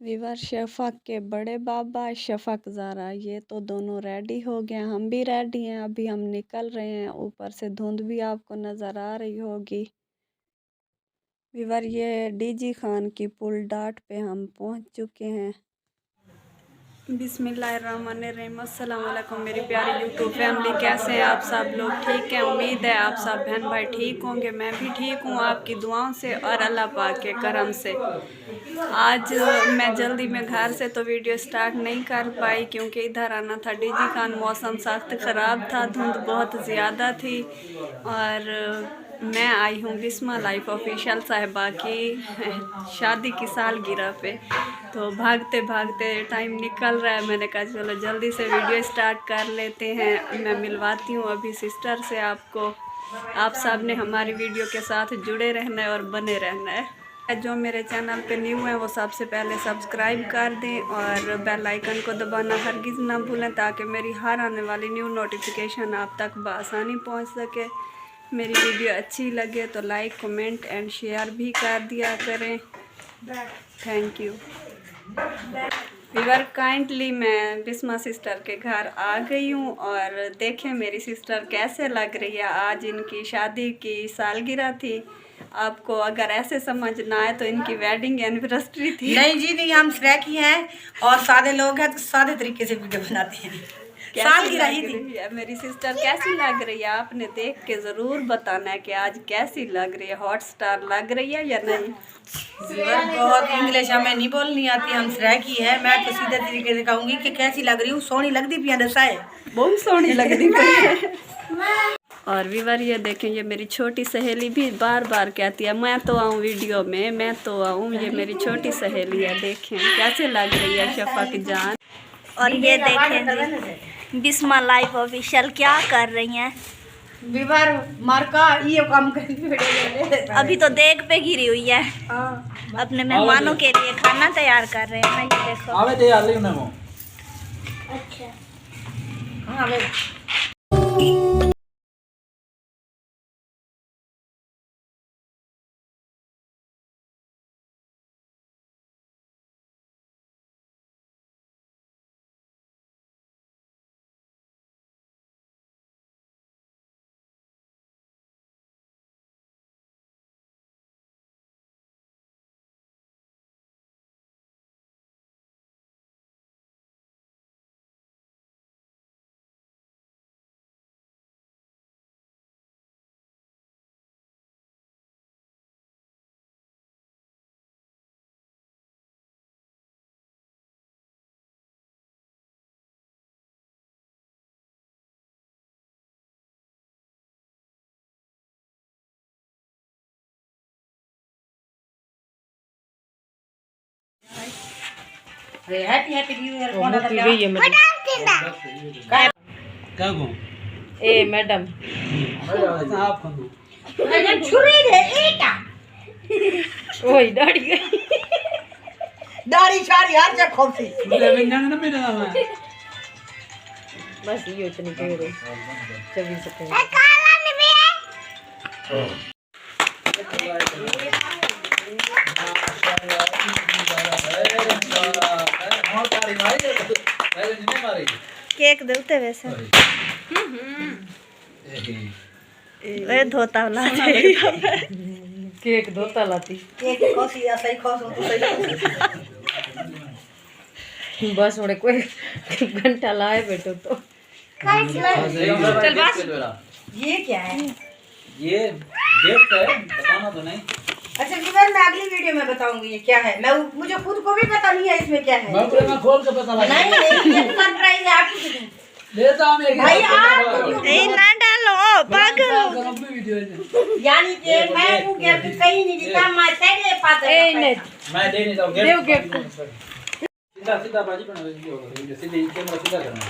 विवर शफ़क़ के बड़े बाबा शफ़क़ ज़ारा ये तो दोनों रेडी हो गए, हम भी रेडी हैं। अभी हम निकल रहे हैं, ऊपर से धुंध भी आपको नज़र आ रही होगी। विवर ये डीजी खान की पुल डाट पे हम पहुंच चुके हैं। बिस्मिल्लाहिर्रहमानिर्रहीम, अस्सलाम वालेकुम मेरी प्यारी यूट्यूब फैमिली, कैसे हैं आप सब लोग? ठीक है, उम्मीद है आप सब बहन भाई ठीक होंगे। मैं भी ठीक हूँ आपकी दुआओं से और अल्लाह पाक के करम से। आज मैं जल्दी में घर से तो वीडियो स्टार्ट नहीं कर पाई क्योंकि इधर आना था डीजी खान, मौसम सख्त ख़राब था, धुंध बहुत ज़्यादा थी। और मैं आई हूँ बिस्मा लाइफ ऑफिशियल साहिबा की शादी की सालगिरह पे, तो भागते भागते टाइम निकल रहा है। मैंने कहा चलो जल्दी से वीडियो स्टार्ट कर लेते हैं। मैं मिलवाती हूँ अभी सिस्टर से आपको। आप सब ने हमारी वीडियो के साथ जुड़े रहना है और बने रहना है। जो मेरे चैनल पे न्यू है वो सबसे पहले सब्सक्राइब कर दें और बेल आइकन को दबाना हरगिज़ ना भूलें ताकि मेरी हर आने वाली न्यू नोटिफिकेशन आप तक बआसानी पहुंच सके। मेरी वीडियो अच्छी लगे तो लाइक कमेंट एंड शेयर भी कर दिया करें। थैंक यू विवर। काइंडली मैं बिस्मा सिस्टर के घर आ गई हूँ और देखें मेरी सिस्टर कैसे लग रही है। आज इनकी शादी की सालगिरह थी। आपको अगर ऐसे समझ ना आए तो इनकी वेडिंग एनिवर्सरी थी। नहीं जी नहीं, हम स्रैकी हैं और सादे लोग हैं तो सादे तरीके से वीडियो बनाते हैं। सालगिरह ही थी। मेरी सिस्टर कैसी लग रही है आपने देख के ज़रूर बताना है कि आज कैसी लग रही है। हॉट स्टार लग रही है या नहीं? बहुत इंग्लिश हमें नहीं बोलनी आती, हम स्रैकी है। मैं तो सीधे तरीके से कहूँगी कि कैसी लग रही हूँ। सोहनी लगती पिया दसा है, बहुत सोहनी लगती है। और विवर ये देखें, ये मेरी छोटी सहेली भी बार बार कहती है मैं तो आऊँ वीडियो में, मैं तो आऊँ। ये मेरी छोटी सहेली है, देखें कैसे लग रही है शफ़क़ जान। और ये देखें बिस्मा लाइफ ऑफिशियल क्या कर रही हैं। विवर मार्का ये काम कर अभी तो देग पे गिरी हुई है, अपने मेहमानों के लिए खाना तैयार कर रहे हैं। ये देखो आवे दे आले ना वो। अच्छा हाँ वे हैप्पी हैप्पी न्यू ईयर कौन आता है? क्या को ए मैडम आप को मैडम छुरी दे एटा ओए दाढ़ी दाढ़ी शाड़ी हर जगह खोसी मुझे विंजन ना मेरा नाम है बस ये इतनी कह रहे 24 सेकंड काला निबे केक देते वैसे ए धोता वाला केक धोता लाती केक खोसी या सही खोसो तो सही बस उड़े कोई घंटा लाए बैठो तो चल बस ये क्या है? ये गिफ्ट है, बताना तो नहीं। अच्छा जीवन मैं अगली वीडियो में बताऊंगी ये क्या है। मैं मुझे खुद को भी पता नहीं है इसमें क्या है। मैं खोल के पता लगा नहीं नहीं ये सरप्राइज है आपको लेता हूं मैं भाई आप ए ना डालो पागल वीडियो यानी कि मैं हूं कि अभी कहीं नहीं दिखा मैं तेरे पास ए नहीं मैं दे नहीं दूं देव गिफ्ट सीधा सीधा बाजी बना वीडियो सीधे कैमरा सीधा करना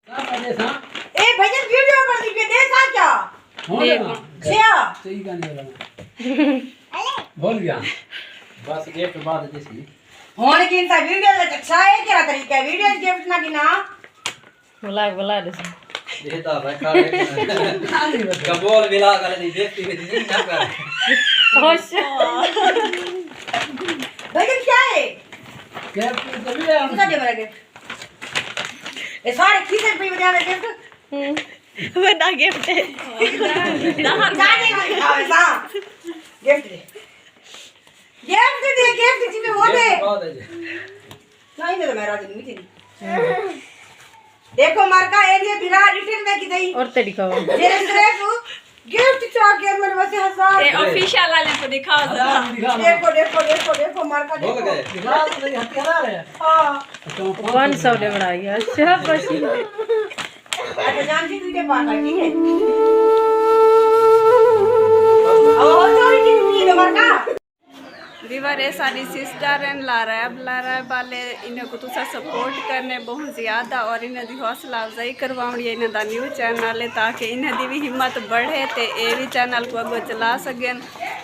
ना पहले सा ए भजन वीडियो पर लिख दे सा क्या क्या सही गाने वाला बोल गया बस गिफ्ट बाद जैसी होने की इंसा वीडियो में अच्छा है क्या तरीका है वीडियो गिफ्ट ना की ना बुला दे देता भाई खा ले कबोल विला कर नहीं देखती नहीं ना कर होश गिफ्ट तो मिले हम कितना दे मेरा गिफ्ट ए सारे किसे पे बजा रहे गिफ्ट बड़ा गिफ्ट है जाने का ऐसा गिफ्ट दे गिफ्ट जी में वो दे बहुत है जी नहीं दे मेरा दिन में तेरी देखो मार्का एरिया बिना रिटर्न में की गई और तेरी का ये को गिफ्ट चाके मेरे पास 1000 ये ऑफिशियल वाले को दिखाओ जरा। देखो मार्का हो देखो गए दिखा तो नहीं हथियार है हां 100 ले बढ़ाई है शाबाश अच्छा जान जी तुझे पास है ठीक है और चोरी की ये मार्का विवर है सारी सिस्टर एंड ला रहा है वाले इन्हें को तुसा सपोर्ट करने बहुत ज़्यादा और इन्हें दी हौसला अफजाई करवाउंगी इन्हें दा न्यू चैनल है ताकि इन्हें दी भी हिम्मत बढ़े ते ए भी चैनल को अगो चला सकें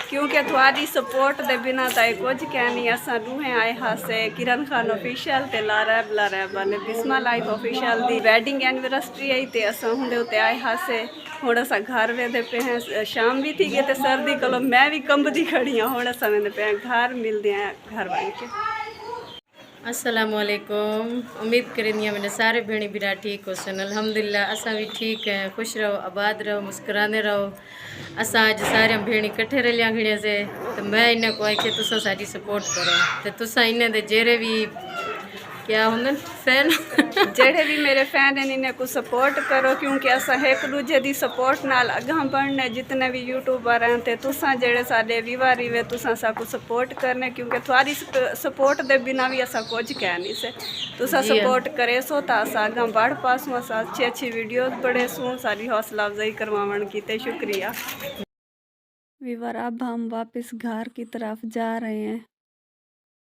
क्योंकि थोड़ी सपोर्ट दे बिना तो कुछ क्या नहीं असा रूहें आए हासे किरण खान ऑफिशियल ते ला रहा वाले बिस्मा लाइफ ऑफिशियल दी वेडिंग एनिवर्सरी आई ते असा हुंदे उते आए हासे हुण असा घर वेंदे पे हैं शाम भी थी गई ते सर्दी कोलो मैं भी कंबदी खड़ी हाँ हुण असा वेंदे पे घर मिलते हैं घर बन के। अस्सलाम वालेकुम उम्मीद करेंगे मैंने सारे भेणी बिरा ठीक हो सन अल्हम्दुलिल्लाह असा भी ठीक है खुश रहो आबाद रहो मुस्कुराने रहो असा अज सारे भेणी कट्ठे रलिया घड़िया से तो मैं इन्हें को आई कि तुसा साडी सपोर्ट करो तो तुसा इन्हें दे जेरे भी क्या होंगे फैन जेड़े भी मेरे फैन हैं इन्हें को सपोर्ट करो क्योंकि असा एक दूजे दी सपोर्ट नाल अगां बढ़ने जितने भी यूट्यूबर हैं ते तुसा जेड़े साडे व्यूअर वे तुसा सा को सपोर्ट करने क्योंकि थोड़ी सपोर्ट दे बिना भी असा कुछ कह नहीं से तुसा सपोर्ट करे सो ता असा अगां बढ़ पासूं असा अच्छी वीडियोस बड़े सूं सारी हौसला अफजाई करवावन की ते शुक्रिया। व्यूअर अब हम वापस घर की तरफ जा रहे हैं।